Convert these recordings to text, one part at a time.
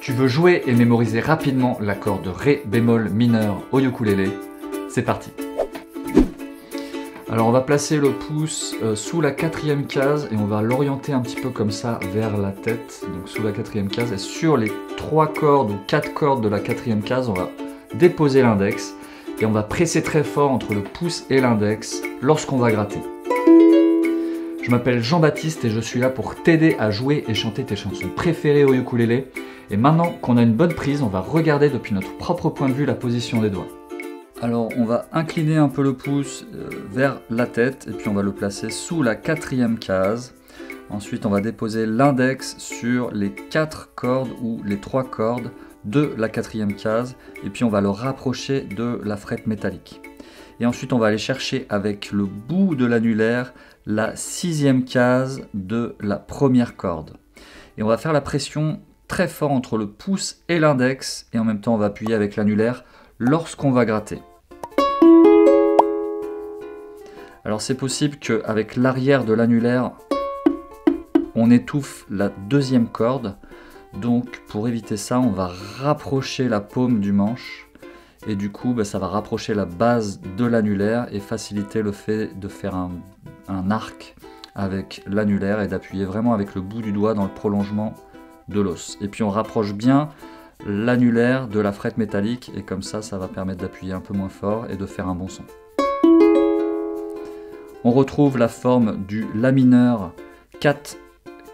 Tu veux jouer et mémoriser rapidement l'accord de Ré bémol mineur au ukulélé? C'est parti! Alors on va placer le pouce sous la 4e case et on va l'orienter un petit peu comme ça vers la tête, donc sous la 4e case, et sur les 3 cordes ou 4 cordes de la 4e case, on va déposer l'index et on va presser très fort entre le pouce et l'index lorsqu'on va gratter. Je m'appelle Jean-Baptiste et je suis là pour t'aider à jouer et chanter tes chansons préférées au ukulélé. Et maintenant qu'on a une bonne prise, on va regarder depuis notre propre point de vue la position des doigts. Alors on va incliner un peu le pouce vers la tête et puis on va le placer sous la 4e case. Ensuite on va déposer l'index sur les 4 cordes ou les 3 cordes de la 4e case et puis on va le rapprocher de la frette métallique. Et ensuite on va aller chercher avec le bout de l'annulaire la 6e case de la première corde. Et on va faire la pression très fort entre le pouce et l'index et en même temps on va appuyer avec l'annulaire lorsqu'on va gratter. Alors c'est possible qu'avec l'arrière de l'annulaire on étouffe la 2e corde, donc pour éviter ça on va rapprocher la paume du manche et du coup ça va rapprocher la base de l'annulaire et faciliter le fait de faire un arc avec l'annulaire et d'appuyer vraiment avec le bout du doigt dans le prolongement de l'os. Et puis on rapproche bien l'annulaire de la frette métallique et comme ça, ça va permettre d'appuyer un peu moins fort et de faire un bon son. On retrouve la forme du La mineur, 4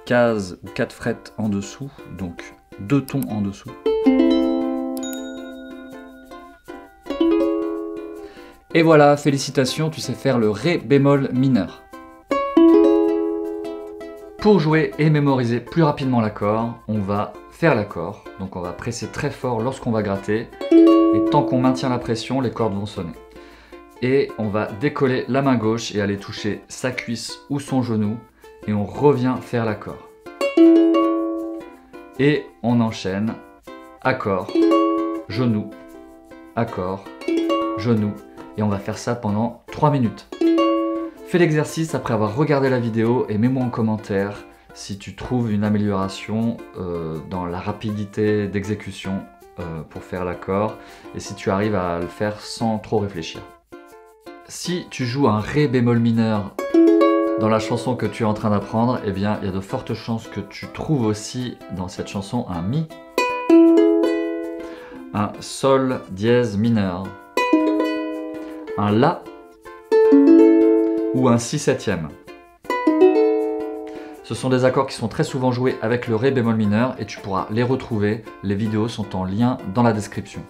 cases ou 4 frettes en dessous, donc 2 tons en dessous. Et voilà, félicitations, tu sais faire le Ré bémol mineur. Pour jouer et mémoriser plus rapidement l'accord, on va faire l'accord. Donc on va presser très fort lorsqu'on va gratter. Et tant qu'on maintient la pression, les cordes vont sonner. Et on va décoller la main gauche et aller toucher sa cuisse ou son genou. Et on revient faire l'accord. Et on enchaîne accord, genou, accord, genou. Et on va faire ça pendant 3 minutes. Fais l'exercice après avoir regardé la vidéo et mets-moi en commentaire si tu trouves une amélioration dans la rapidité d'exécution pour faire l'accord et si tu arrives à le faire sans trop réfléchir. Si tu joues un Ré bémol mineur dans la chanson que tu es en train d'apprendre, eh bien il y a de fortes chances que tu trouves aussi dans cette chanson un Mi, un Sol dièse mineur, un La ou un Si-septième. Ce sont des accords qui sont très souvent joués avec le Ré bémol mineur et tu pourras les retrouver. Les vidéos sont en lien dans la description.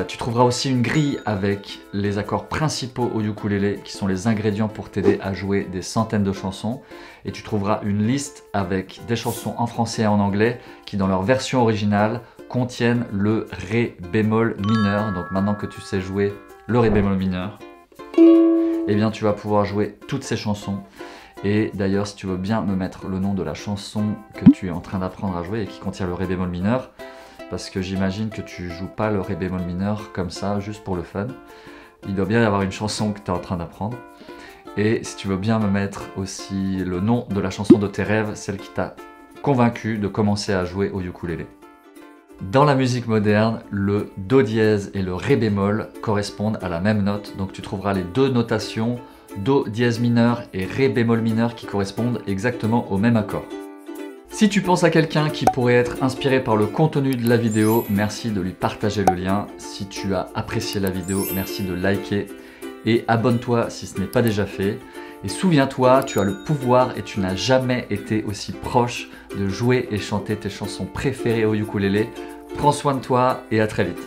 Tu trouveras aussi une grille avec les accords principaux au ukulélé qui sont les ingrédients pour t'aider à jouer des centaines de chansons. Et tu trouveras une liste avec des chansons en français et en anglais qui dans leur version originale contiennent le Ré bémol mineur. Donc maintenant que tu sais jouer le Ré bémol mineur, eh bien tu vas pouvoir jouer toutes ces chansons. Et d'ailleurs si tu veux bien me mettre le nom de la chanson que tu es en train d'apprendre à jouer et qui contient le Ré bémol mineur, parce que j'imagine que tu joues pas le Ré bémol mineur comme ça juste pour le fun. Il doit bien y avoir une chanson que tu es en train d'apprendre. Et si tu veux bien me mettre aussi le nom de la chanson de tes rêves, celle qui t'a convaincu de commencer à jouer au ukulélé. Dans la musique moderne, le Do dièse et le Ré bémol correspondent à la même note, donc tu trouveras les deux notations, Do dièse mineur et Ré bémol mineur qui correspondent exactement au même accord. Si tu penses à quelqu'un qui pourrait être inspiré par le contenu de la vidéo, merci de lui partager le lien. Si tu as apprécié la vidéo, merci de liker et abonne-toi si ce n'est pas déjà fait. Et souviens-toi, tu as le pouvoir et tu n'as jamais été aussi proche de jouer et chanter tes chansons préférées au ukulélé. Prends soin de toi et à très vite.